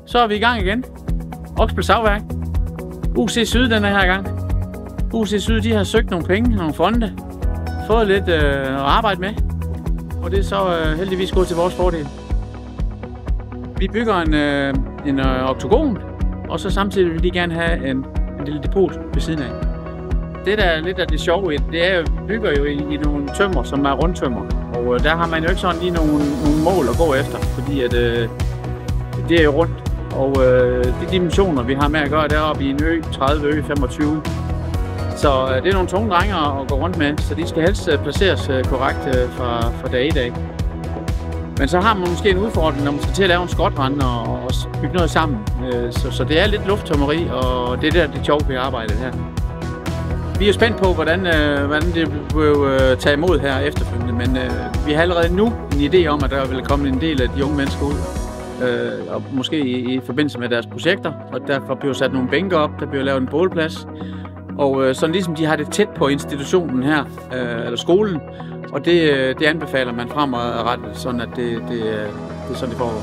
Så er vi i gang igen. Oksbøl Savværk. UC Syd den her gang. UC Syd, de har søgt nogle penge, nogle fonde. Fået lidt at arbejde med. Og det er så heldigvis gået til vores fordel. Vi bygger en oktogon, og så samtidig vil de gerne have en lille depot ved siden af. Det der er lidt af det sjove i det er jo, vi bygger jo i nogle tømmer, som er rundtømmer. Og der har man jo ikke sådan lige nogle mål at gå efter, fordi at, det er jo rundt. Og de dimensioner, vi har med at gøre deroppe i en ø, 30 ø, 25. Så det er nogle tunge drenger at gå rundt med, så de skal helst placeres korrekt fra dag i dag. Men så har man måske en udfordring, når man skal til at lave en skrotrende og bygge noget sammen. Så det er lidt lufttømmeri, og det er det sjove ved arbejdet her. Vi er jo spændt på, hvordan det vil tage imod her efterfølgende, men vi har allerede nu en idé om, at der vil komme en del af de unge mennesker ud. Og måske i forbindelse med deres projekter, og derfor bliver sat nogle bænker op, der bliver lavet en bålplads. Og sådan ligesom de har det tæt på institutionen her, eller skolen, og det anbefaler man fremadrettet, sådan at det er sådan det foregår.